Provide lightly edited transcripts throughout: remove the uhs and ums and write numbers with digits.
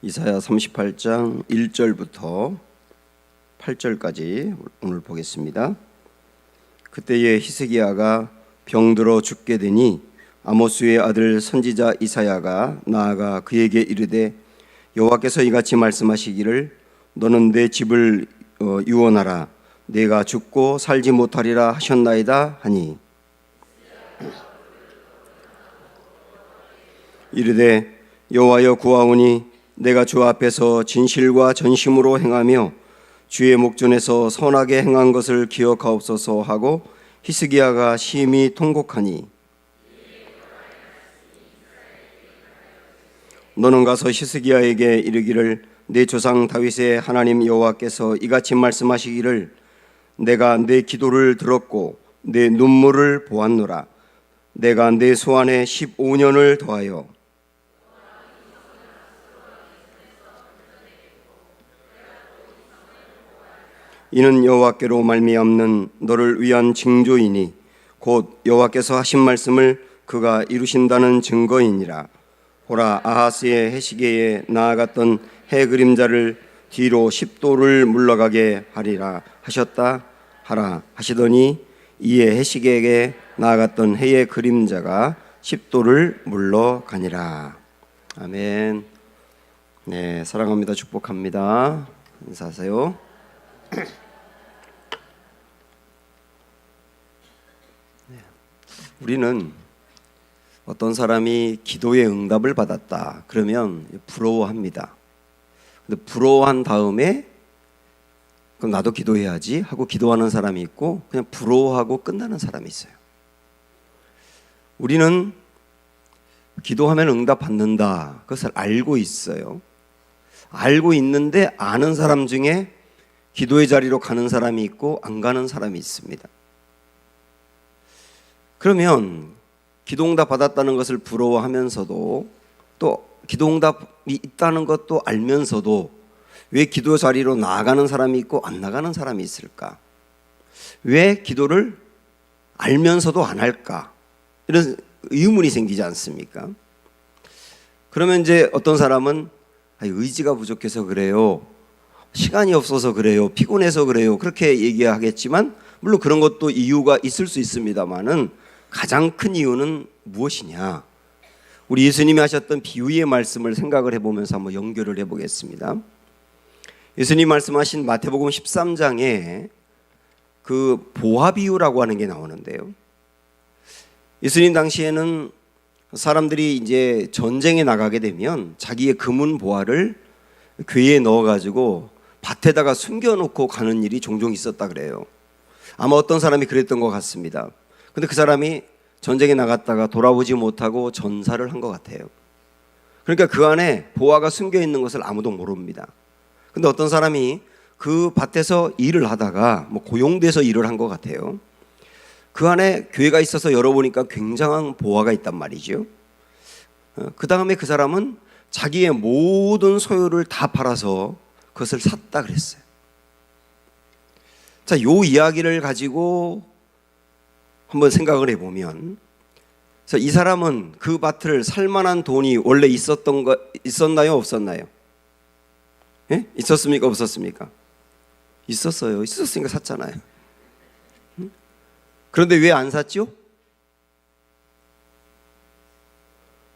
이사야 38장 1절부터 8절까지 오늘 보겠습니다. 그때에 히스기야가 병들어 죽게 되니 아모스의 아들 선지자 이사야가 나아가 그에게 이르되 여호와께서 이같이 말씀하시기를 너는 내 집을 유언하라 내가 죽고 살지 못하리라 하셨나이다 하니 이르되 여호와여 구하오니 내가 주 앞에서 진실과 전심으로 행하며 주의 목전에서 선하게 행한 것을 기억하옵소서 하고 히스기야가 심히 통곡하니 너는 가서 히스기야에게 이르기를 내 조상 다윗의 하나님 여호와께서 이같이 말씀하시기를 내가 내 기도를 들었고 내 눈물을 보았노라 내가 내 소원에 15년을 더하여 이는 여호와께로 말미암는 너를 위한 징조이니 곧 여호와께서 하신 말씀을 그가 이루신다는 증거이니라. 보라 아하스의 해시계에 나아갔던 해 그림자를 뒤로 10도를 물러가게 하리라 하셨다 하라 하시더니 이에 해시계에게 나아갔던 해의 그림자가 10도를 물러가니라. 아멘. 네, 사랑합니다. 축복합니다. 인사하세요. 우리는 어떤 사람이 기도의 응답을 받았다 그러면 부러워합니다. 근데 부러워한 다음에 그럼 나도 기도해야지 하고 기도하는 사람이 있고 그냥 부러워하고 끝나는 사람이 있어요. 우리는 기도하면 응답 받는다 그것을 알고 있어요. 알고 있는데 아는 사람 중에 기도의 자리로 가는 사람이 있고 안 가는 사람이 있습니다. 그러면 기도응답 받았다는 것을 부러워하면서도 또 기도응답이 있다는 것도 알면서도 왜 기도 자리로 나아가는 사람이 있고 안 나가는 사람이 있을까? 왜 기도를 알면서도 안 할까? 이런 의문이 생기지 않습니까? 그러면 이제 어떤 사람은 의지가 부족해서 그래요. 시간이 없어서 그래요. 피곤해서 그래요. 그렇게 얘기하겠지만 물론 그런 것도 이유가 있을 수 있습니다만은 가장 큰 이유는 무엇이냐? 우리 예수님이 하셨던 비유의 말씀을 생각을 해보면서 한번 연결을 해보겠습니다. 예수님 말씀하신 마태복음 13장에 그 보화 비유라고 하는 게 나오는데요. 예수님 당시에는 사람들이 이제 전쟁에 나가게 되면 자기의 금은 보화를 궤에 넣어가지고 밭에다가 숨겨놓고 가는 일이 종종 있었다 그래요. 아마 어떤 사람이 그랬던 것 같습니다. 근데 그 사람이 전쟁에 나갔다가 돌아오지 못하고 전사를 한 것 같아요. 그러니까 그 안에 보화가 숨겨 있는 것을 아무도 모릅니다. 근데 어떤 사람이 그 밭에서 일을 하다가 고용돼서 일을 한 것 같아요. 그 안에 교회가 있어서 열어보니까 굉장한 보화가 있단 말이죠. 그 다음에 그 사람은 자기의 모든 소유를 다 팔아서 그것을 샀다 그랬어요. 자, 요 이야기를 가지고 한번 생각을 해보면 이 사람은 그 밭을 살 만한 돈이 원래 있었나요? 없었나요? 예? 있었습니까? 없었습니까? 있었어요. 있었으니까 샀잖아요. 그런데 왜 안 샀죠?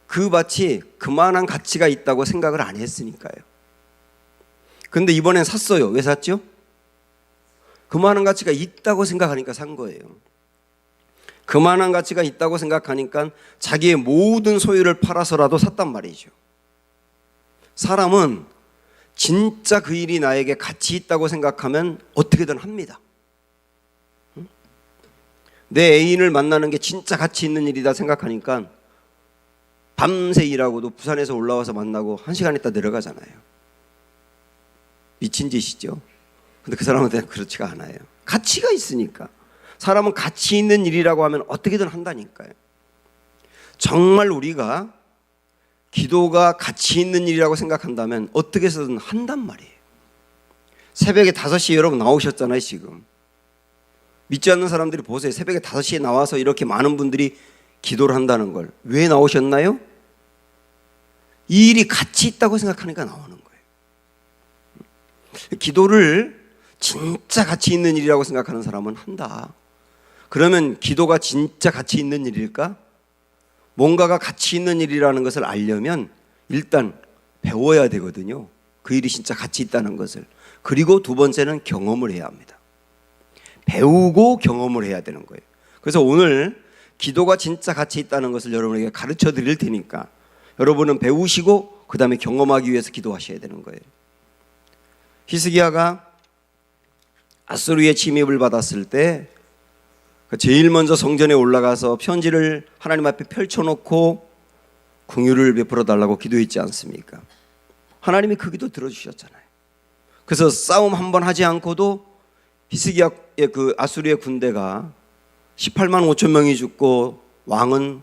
그 밭이 그만한 가치가 있다고 생각을 안 했으니까요. 그런데 이번엔 샀어요. 왜 샀죠? 그만한 가치가 있다고 생각하니까 산 거예요. 그만한 가치가 있다고 생각하니까 자기의 모든 소유를 팔아서라도 샀단 말이죠. 사람은 진짜 그 일이 나에게 가치 있다고 생각하면 어떻게든 합니다. 내 애인을 만나는 게 진짜 가치 있는 일이다 생각하니까 밤새 일하고도 부산에서 올라와서 만나고 1시간 있다 내려가잖아요. 미친 짓이죠. 근데 그 사람한테는 그렇지가 않아요. 가치가 있으니까. 사람은 가치 있는 일이라고 하면 어떻게든 한다니까요. 정말 우리가 기도가 가치 있는 일이라고 생각한다면 어떻게 해서든 한단 말이에요. 새벽에 5시에 여러분 나오셨잖아요. 지금 믿지 않는 사람들이 보세요. 새벽에 5시에 나와서 이렇게 많은 분들이 기도를 한다는 걸 왜 나오셨나요? 이 일이 가치 있다고 생각하니까 나오는 거예요. 기도를 진짜 가치 있는 일이라고 생각하는 사람은 한다. 그러면 기도가 진짜 가치 있는 일일까? 뭔가가 가치 있는 일이라는 것을 알려면 일단 배워야 되거든요. 그 일이 진짜 가치 있다는 것을. 그리고 두 번째는 경험을 해야 합니다. 배우고 경험을 해야 되는 거예요. 그래서 오늘 기도가 진짜 가치 있다는 것을 여러분에게 가르쳐 드릴 테니까 여러분은 배우시고 그 다음에 경험하기 위해서 기도하셔야 되는 거예요. 히스기야가 아수르의 침입을 받았을 때 제일 먼저 성전에 올라가서 편지를 하나님 앞에 펼쳐놓고 긍휼을 베풀어 달라고 기도했지 않습니까? 하나님이 그 기도 들어주셨잖아요. 그래서 싸움 한 번 하지 않고도 히스기야의 그 아수르의 군대가 18만 5천 명이 죽고 왕은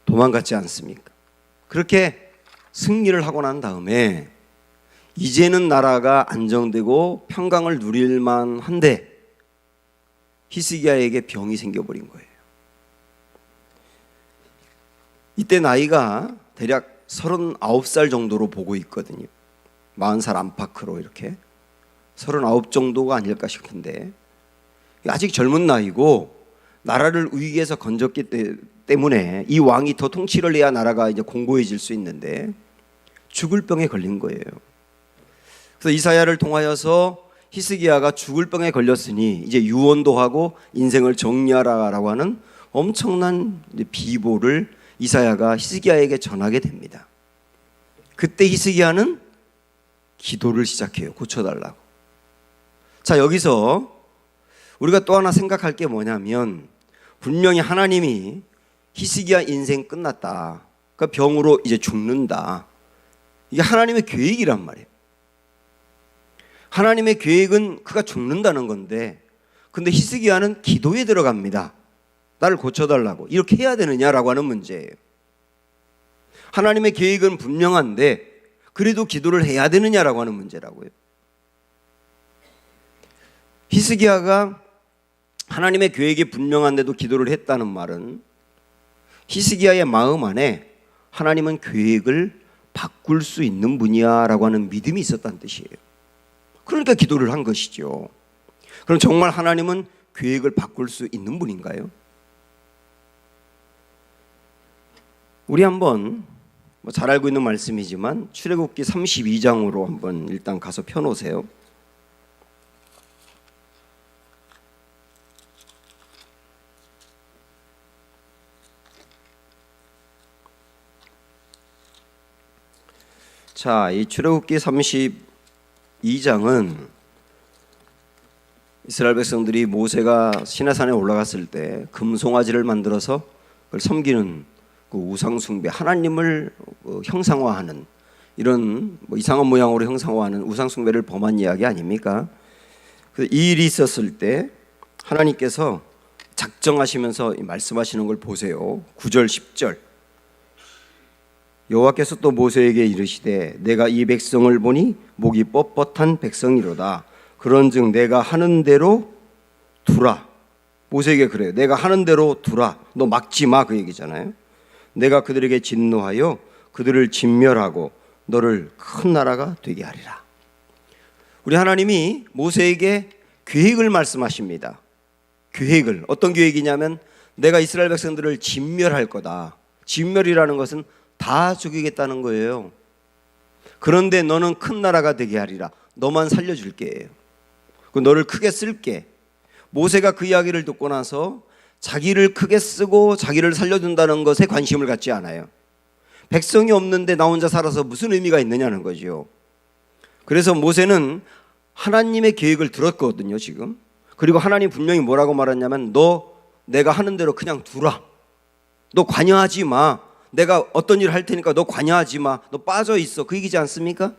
도망갔지 않습니까? 그렇게 승리를 하고 난 다음에 이제는 나라가 안정되고 평강을 누릴 만한데 히스기야에게 병이 생겨버린 거예요. 이때 나이가 대략 39살 정도로 보고 있거든요. 40살 안팎으로 이렇게 39 정도가 아닐까 싶은데 아직 젊은 나이고 나라를 위기에서 건졌기 때문에 이 왕이 더 통치를 해야 나라가 이제 공고해질 수 있는데 죽을 병에 걸린 거예요. 그래서 이사야를 통하여서 히스기야가 죽을 병에 걸렸으니 이제 유언도 하고 인생을 정리하라라고 하는 엄청난 비보를 이사야가 히스기야에게 전하게 됩니다. 그때 히스기야는 기도를 시작해요. 고쳐달라고. 자, 여기서 우리가 또 하나 생각할 게 뭐냐면 분명히 하나님이 히스기야 인생 끝났다. 그러니까 병으로 이제 죽는다. 이게 하나님의 계획이란 말이에요. 하나님의 계획은 그가 죽는다는 건데 근데 히스기야는 기도에 들어갑니다. 나를 고쳐달라고. 이렇게 해야 되느냐라고 하는 문제예요. 하나님의 계획은 분명한데 그래도 기도를 해야 되느냐라고 하는 문제라고요. 히스기야가 하나님의 계획이 분명한데도 기도를 했다는 말은 히스기야의 마음 안에 하나님은 계획을 바꿀 수 있는 분이야 라고 하는 믿음이 있었다는 뜻이에요. 그러니까 기도를 한 것이죠. 그럼 정말 하나님은 계획을 바꿀 수 있는 분인가요? 우리 한번 잘 알고 있는 말씀이지만 출애굽기 32장으로 한번 일단 가서 펴놓으세요. 자, 이 출애굽기 32장은 이스라엘 백성들이 모세가 시내산에 올라갔을 때 금송아지를 만들어서 그걸 섬기는 그 우상숭배, 하나님을 형상화하는 이런 이상한 모양으로 형상화하는 우상숭배를 범한 이야기 아닙니까? 이 일이 있었을 때 하나님께서 작정하시면서 말씀하시는 걸 보세요. 9절 10절 여호와께서 또 모세에게 이르시되 내가 이 백성을 보니 목이 뻣뻣한 백성이로다. 그런즉 내가 하는 대로 두라. 모세에게 그래요. 내가 하는 대로 두라. 너 막지 마, 그 얘기잖아요. 내가 그들에게 진노하여 그들을 진멸하고 너를 큰 나라가 되게 하리라. 우리 하나님이 모세에게 계획을 말씀하십니다. 계획을. 어떤 계획이냐면 내가 이스라엘 백성들을 진멸할 거다. 진멸이라는 것은 다 죽이겠다는 거예요. 그런데 너는 큰 나라가 되게 하리라. 너만 살려줄게. 너를 크게 쓸게. 모세가 그 이야기를 듣고 나서 자기를 크게 쓰고 자기를 살려준다는 것에 관심을 갖지 않아요. 백성이 없는데 나 혼자 살아서 무슨 의미가 있느냐는 거죠. 그래서 모세는 하나님의 계획을 들었거든요, 지금. 그리고 하나님 분명히 뭐라고 말했냐면 너 내가 하는 대로 그냥 두라. 너 관여하지 마. 내가 어떤 일을 할 테니까 너 관여하지 마. 너 빠져 있어. 그 얘기지 않습니까?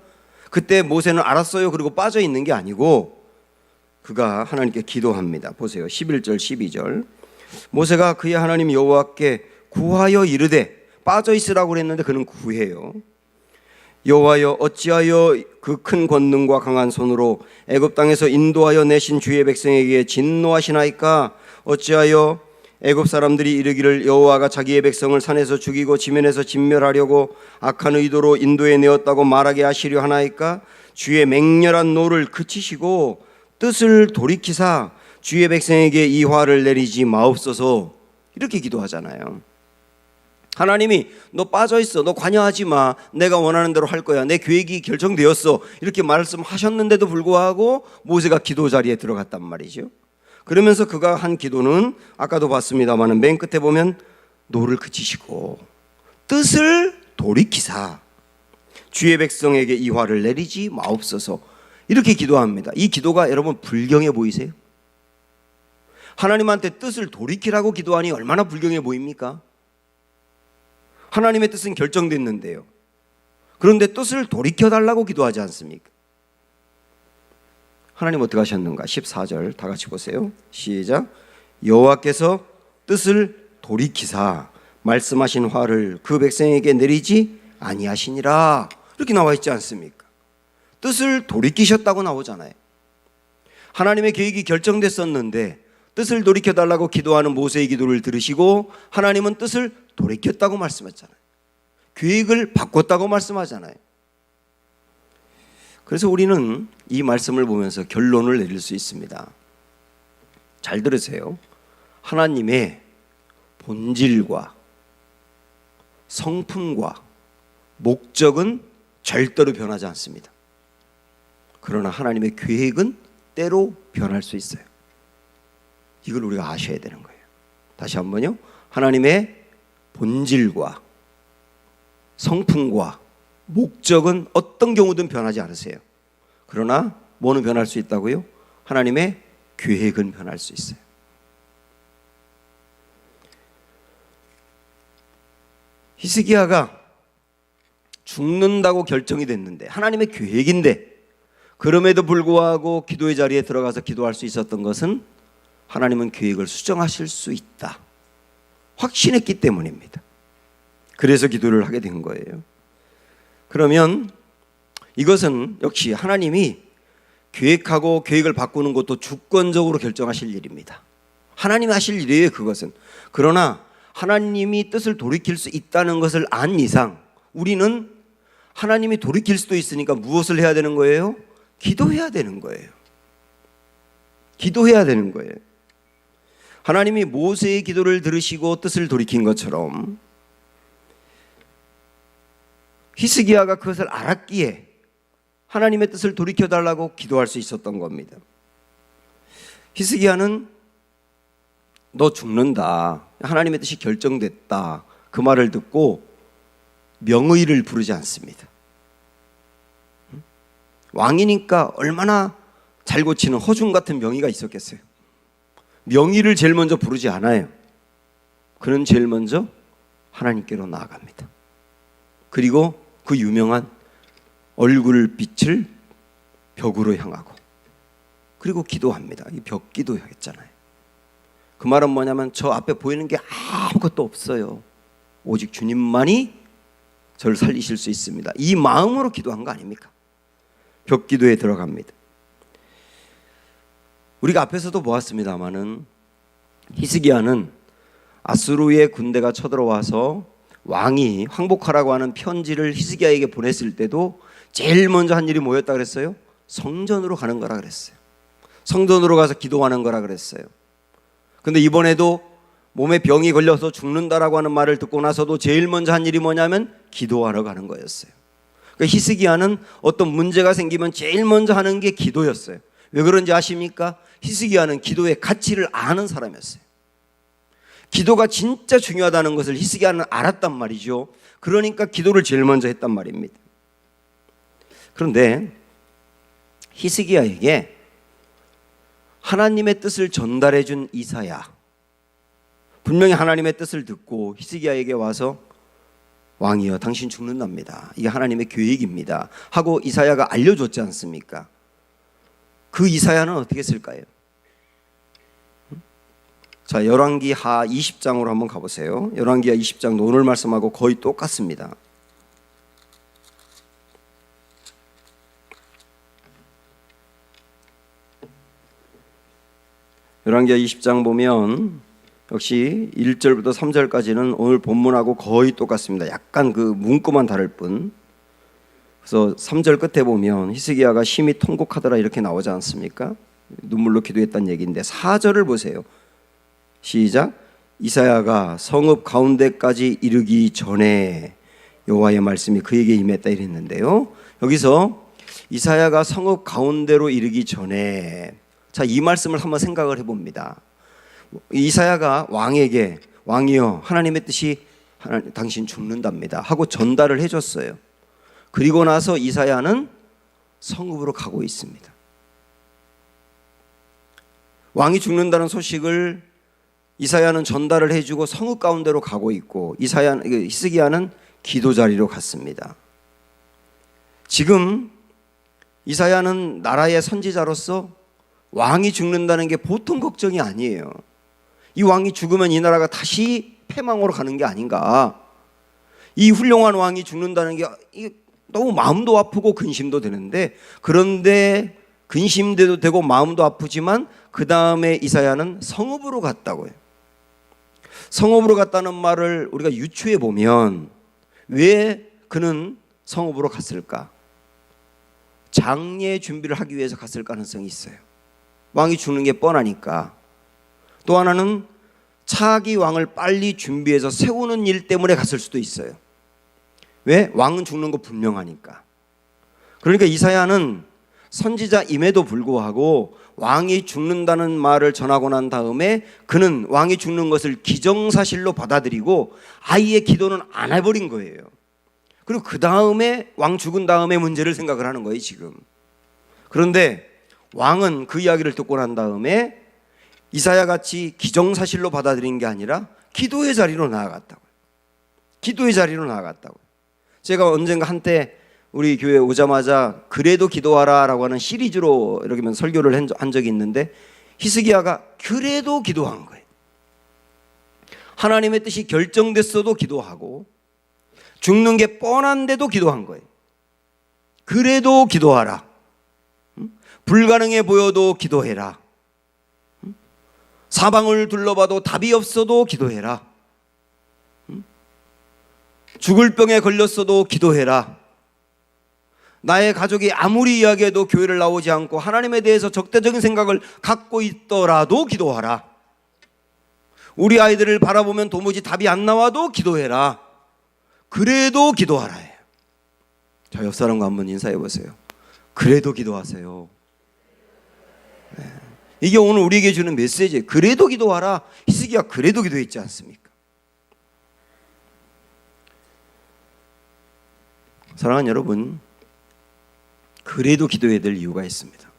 그때 모세는 알았어요. 그리고 빠져 있는 게 아니고 그가 하나님께 기도합니다. 보세요. 11절 12절 모세가 그의 하나님 여호와께 구하여 이르되 빠져 있으라고 그랬는데 그는 구해요. 여호와여 어찌하여 그 큰 권능과 강한 손으로 애굽 땅에서 인도하여 내신 주의 백성에게 진노하시나이까? 어찌하여 애굽 사람들이 이르기를 여호와가 자기의 백성을 산에서 죽이고 지면에서 진멸하려고 악한 의도로 인도해 내었다고 말하게 하시려 하나이까? 주의 맹렬한 노를 그치시고 뜻을 돌이키사 주의 백성에게 이 화를 내리지 마옵소서. 이렇게 기도하잖아요. 하나님이 너 빠져있어, 너 관여하지 마, 내가 원하는 대로 할 거야, 내 계획이 결정되었어, 이렇게 말씀하셨는데도 불구하고 모세가 기도 자리에 들어갔단 말이죠. 그러면서 그가 한 기도는 아까도 봤습니다만 맨 끝에 보면 노를 그치시고 뜻을 돌이키사 주의 백성에게 이 화를 내리지 마옵소서. 이렇게 기도합니다. 이 기도가 여러분 불경해 보이세요? 하나님한테 뜻을 돌이키라고 기도하니 얼마나 불경해 보입니까? 하나님의 뜻은 결정됐는데요. 그런데 뜻을 돌이켜달라고 기도하지 않습니까? 하나님 어떻게 하셨는가? 14절 다 같이 보세요. 시작. 여호와께서 뜻을 돌이키사 말씀하신 화를 그 백성에게 내리지 아니하시니라. 이렇게 나와 있지 않습니까? 뜻을 돌이키셨다고 나오잖아요. 하나님의 계획이 결정됐었는데 뜻을 돌이켜달라고 기도하는 모세의 기도를 들으시고 하나님은 뜻을 돌이켰다고 말씀했잖아요. 계획을 바꿨다고 말씀하잖아요. 그래서 우리는 이 말씀을 보면서 결론을 내릴 수 있습니다. 잘 들으세요. 하나님의 본질과 성품과 목적은 절대로 변하지 않습니다. 그러나 하나님의 계획은 때로 변할 수 있어요. 이걸 우리가 아셔야 되는 거예요. 다시 한번요. 하나님의 본질과 성품과 목적은 어떤 경우든 변하지 않으세요. 그러나 뭐는 변할 수 있다고요? 하나님의 계획은 변할 수 있어요. 히스기야가 죽는다고 결정이 됐는데 하나님의 계획인데 그럼에도 불구하고 기도의 자리에 들어가서 기도할 수 있었던 것은 하나님은 계획을 수정하실 수 있다 확신했기 때문입니다. 그래서 기도를 하게 된 거예요. 그러면 이것은 역시 하나님이 계획하고 계획을 바꾸는 것도 주권적으로 결정하실 일입니다. 하나님이 하실 일이에요, 그것은. 그러나 하나님이 뜻을 돌이킬 수 있다는 것을 안 이상 우리는 하나님이 돌이킬 수도 있으니까 무엇을 해야 되는 거예요? 기도해야 되는 거예요. 기도해야 되는 거예요. 하나님이 모세의 기도를 들으시고 뜻을 돌이킨 것처럼 히스기야가 그것을 알았기에 하나님의 뜻을 돌이켜달라고 기도할 수 있었던 겁니다. 히스기야는 너 죽는다, 하나님의 뜻이 결정됐다, 그 말을 듣고 명의를 부르지 않습니다. 왕이니까 얼마나 잘 고치는 허중 같은 명의가 있었겠어요. 명의를 제일 먼저 부르지 않아요. 그는 제일 먼저 하나님께로 나아갑니다. 그리고 그 유명한 얼굴빛을 벽으로 향하고 그리고 기도합니다. 이 벽 기도했잖아요. 그 말은 뭐냐면 저 앞에 보이는 게 아무것도 없어요. 오직 주님만이 저를 살리실 수 있습니다. 이 마음으로 기도한 거 아닙니까? 벽 기도에 들어갑니다. 우리가 앞에서도 보았습니다마는 히스기야는 아수르의 군대가 쳐들어와서 왕이 항복하라고 하는 편지를 히스기야에게 보냈을 때도 제일 먼저 한 일이 뭐였다 그랬어요? 성전으로 가는 거라 그랬어요. 성전으로 가서 기도하는 거라 그랬어요. 근데 이번에도 몸에 병이 걸려서 죽는다라고 하는 말을 듣고 나서도 제일 먼저 한 일이 뭐냐면 기도하러 가는 거였어요. 그러니까 히스기야는 어떤 문제가 생기면 제일 먼저 하는 게 기도였어요. 왜 그런지 아십니까? 히스기야는 기도의 가치를 아는 사람이었어요. 기도가 진짜 중요하다는 것을 히스기야는 알았단 말이죠. 그러니까 기도를 제일 먼저 했단 말입니다. 그런데 히스기야에게 하나님의 뜻을 전달해 준 이사야, 분명히 하나님의 뜻을 듣고 히스기야에게 와서 왕이여 당신 죽는답니다, 이게 하나님의 계획입니다 하고 이사야가 알려줬지 않습니까? 그 이사야는 어떻게 했을까요? 자, 열왕기하 20장으로 한번 가보세요. 열왕기하 20장도 오늘 말씀하고 거의 똑같습니다. 열왕기하 20장 보면 역시 1절부터 3절까지는 오늘 본문하고 거의 똑같습니다. 약간 그 문구만 다를 뿐. 그래서 3절 끝에 보면 히스기야가 심히 통곡하더라 이렇게 나오지 않습니까? 눈물로 기도했다는 얘기인데 4절을 보세요. 시작. 이사야가 성읍 가운데까지 이르기 전에 여호와의 말씀이 그에게 임했다 이랬는데요. 여기서 이사야가 성읍 가운데로 이르기 전에, 자, 이 말씀을 한번 생각을 해봅니다. 이사야가 왕에게 왕이여 하나님의 뜻이 당신 죽는답니다 하고 전달을 해줬어요. 그리고 나서 이사야는 성읍으로 가고 있습니다. 왕이 죽는다는 소식을 이사야는 전달을 해주고 성읍 가운데로 가고 있고 히스기야는 기도 자리로 갔습니다. 지금 이사야는 나라의 선지자로서 왕이 죽는다는 게 보통 걱정이 아니에요. 이 왕이 죽으면 이 나라가 다시 패망으로 가는 게 아닌가. 이 훌륭한 왕이 죽는다는 게 너무 마음도 아프고 근심도 되는데, 그런데 근심도 되고 마음도 아프지만 그 다음에 이사야는 성읍으로 갔다고요. 성읍으로 갔다는 말을 우리가 유추해 보면 왜 그는 성읍으로 갔을까? 장례 준비를 하기 위해서 갔을 가능성이 있어요. 왕이 죽는 게 뻔하니까. 또 하나는 차기 왕을 빨리 준비해서 세우는 일 때문에 갔을 수도 있어요. 왜? 왕은 죽는 거 분명하니까. 그러니까 이사야는 선지자임에도 불구하고 왕이 죽는다는 말을 전하고 난 다음에 그는 왕이 죽는 것을 기정사실로 받아들이고 아예 기도는 안 해버린 거예요. 그리고 그 다음에 왕 죽은 다음에 문제를 생각을 하는 거예요 지금. 그런데 왕은 그 이야기를 듣고 난 다음에 이사야 같이 기정사실로 받아들인 게 아니라 기도의 자리로 나아갔다고요. 기도의 자리로 나아갔다고요. 제가 언젠가 한때 우리 교회에 오자마자 그래도 기도하라 라고 하는 시리즈로 이렇게 설교를 한 적이 있는데, 히스기야가 그래도 기도한 거예요. 하나님의 뜻이 결정됐어도 기도하고 죽는 게 뻔한데도 기도한 거예요. 그래도 기도하라. 불가능해 보여도 기도해라. 사방을 둘러봐도 답이 없어도 기도해라. 죽을 병에 걸렸어도 기도해라. 나의 가족이 아무리 이야기해도 교회를 나오지 않고 하나님에 대해서 적대적인 생각을 갖고 있더라도 기도하라. 우리 아이들을 바라보면 도무지 답이 안 나와도 기도해라. 그래도 기도하라 해요. 자, 옆 사람과 한번 인사해 보세요. 그래도 기도하세요. 네. 이게 오늘 우리에게 주는 메시지예요. 그래도 기도하라. 히스기야 그래도 기도했지 않습니까? 사랑하는 여러분, 그래도 기도해야 될 이유가 있습니다.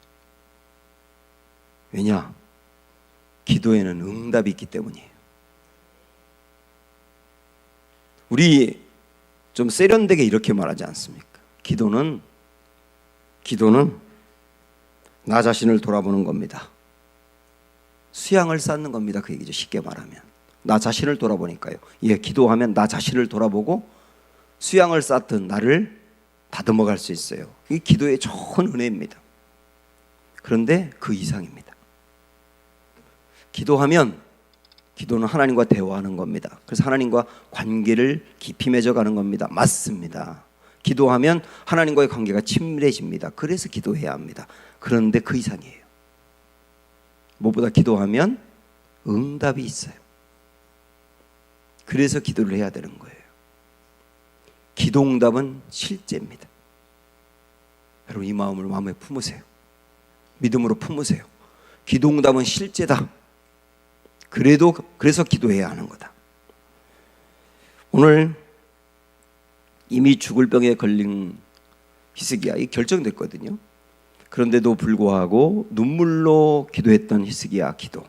왜냐? 기도에는 응답이 있기 때문이에요. 우리 좀 세련되게 이렇게 말하지 않습니까? 기도는 나 자신을 돌아보는 겁니다. 수양을 쌓는 겁니다. 그 얘기죠. 쉽게 말하면 나 자신을 돌아보니까요. 예, 기도하면 나 자신을 돌아보고 수양을 쌓든 나를 다듬어 갈 수 있어요. 이 기도의 좋은 은혜입니다. 그런데 그 이상입니다. 기도는 하나님과 대화하는 겁니다. 그래서 하나님과 관계를 깊이 맺어가는 겁니다. 맞습니다. 기도하면 하나님과의 관계가 친밀해집니다. 그래서 기도해야 합니다. 그런데 그 이상이에요. 무엇보다 기도하면 응답이 있어요. 그래서 기도를 해야 되는 거예요. 기도응답은 실제입니다. 여러분 이 마음을 마음에 품으세요. 믿음으로 품으세요. 기도응답은 실제다. 그래서 기도해야 하는 거다. 오늘 이미 죽을 병에 걸린 히스기야, 이 결정됐거든요. 그런데도 불구하고 눈물로 기도했던 히스기야 기도.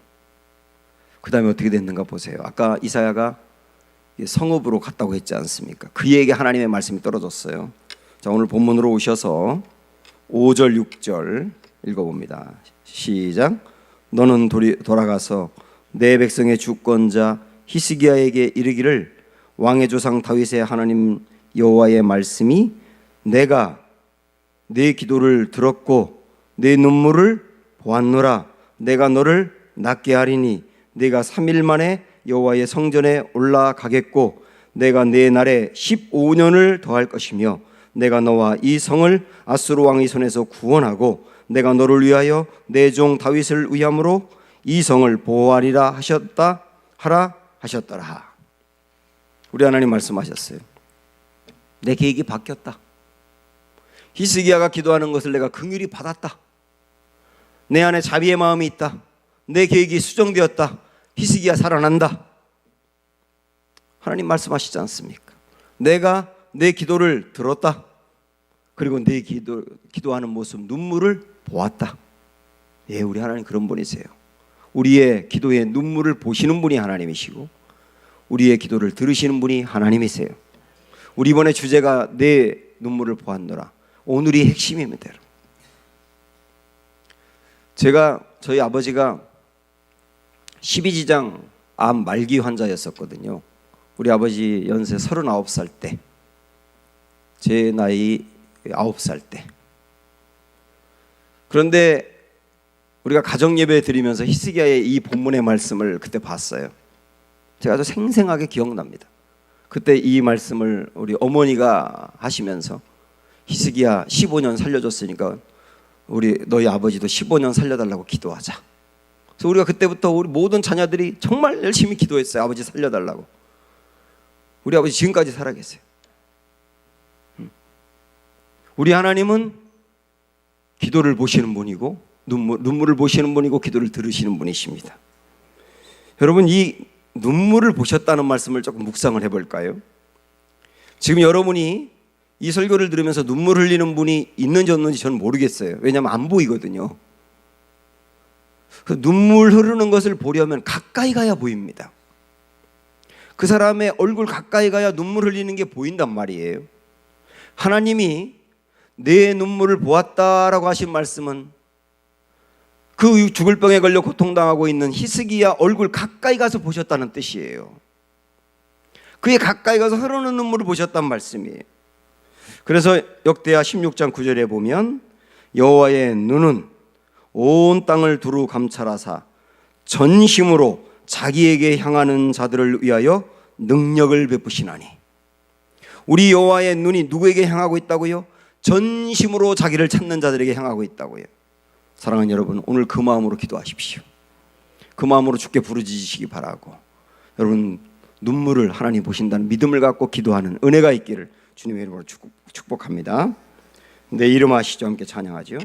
그 다음에 어떻게 됐는가 보세요. 아까 이사야가 성읍으로 갔다고 했지 않습니까? 그에게 하나님의 말씀이 떨어졌어요. 자, 오늘 본문으로 오셔서 5절 6절 읽어봅니다. 시작. 너는 돌아가서 내 백성의 주권자 히스기야에게 이르기를 왕의 조상 다윗의 하나님 여호와의 말씀이 내가 내 기도를 들었고 내 눈물을 보았노라. 내가 너를 낫게 하리니 내가 3일 만에 여호와의 성전에 올라가겠고 내가 내 날에 15년을 더할 것이며 내가 너와 이 성을 아수르 왕의 손에서 구원하고 내가 너를 위하여 내 종 다윗을 위함으로 이 성을 보호하리라 하셨더라. 우리 하나님 말씀하셨어요. 내 계획이 바뀌었다. 히스기야가 기도하는 것을 내가 긍휼히 받았다. 내 안에 자비의 마음이 있다. 내 계획이 수정되었다. 히스기야 살아난다. 하나님 말씀하시지 않습니까? 내가 내 기도를 들었다. 그리고 내 기도하는 모습, 눈물을 보았다. 예, 우리 하나님 그런 분이세요. 우리의 기도의 눈물을 보시는 분이 하나님이시고 우리의 기도를 들으시는 분이 하나님이세요. 우리 이번에 주제가 내 눈물을 보았노라. 오늘이 핵심입니다. 저희 아버지가 12지장 암 말기 환자였었거든요. 우리 아버지 연세 39살 때, 제 나이 9살 때. 그런데 우리가 가정예배 드리면서 히스기야의 이 본문의 말씀을 그때 봤어요. 제가 아주 생생하게 기억납니다. 그때 이 말씀을 우리 어머니가 하시면서 히스기야 15년 살려줬으니까 우리 너희 아버지도 15년 살려달라고 기도하자. 그래서 우리가 그때부터 우리 모든 자녀들이 정말 열심히 기도했어요. 아버지 살려달라고. 우리 아버지 지금까지 살아계세요. 우리 하나님은 기도를 보시는 분이고 눈물을 보시는 분이고 기도를 들으시는 분이십니다. 여러분, 이 눈물을 보셨다는 말씀을 조금 묵상을 해볼까요? 지금 여러분이 이 설교를 들으면서 눈물 흘리는 분이 있는지 없는지 저는 모르겠어요. 왜냐하면 안 보이거든요. 그 눈물 흐르는 것을 보려면 가까이 가야 보입니다. 그 사람의 얼굴 가까이 가야 눈물 흘리는 게 보인단 말이에요. 하나님이 내 눈물을 보았다라고 하신 말씀은 그 죽을 병에 걸려 고통당하고 있는 히스기야 얼굴 가까이 가서 보셨다는 뜻이에요. 그의 가까이 가서 흐르는 눈물을 보셨단 말씀이에요. 그래서 역대하 16장 9절에 보면 여호와의 눈은 온 땅을 두루 감찰하사 전심으로 자기에게 향하는 자들을 위하여 능력을 베푸시나니. 우리 여호와의 눈이 누구에게 향하고 있다고요? 전심으로 자기를 찾는 자들에게 향하고 있다고요. 사랑하는 여러분, 오늘 그 마음으로 기도하십시오. 그 마음으로 주께 부르짖으시기 바라고, 여러분 눈물을 하나님 보신다는 믿음을 갖고 기도하는 은혜가 있기를 주님의 이름으로 축복합니다. 내 이름 아시죠? 함께 찬양하죠.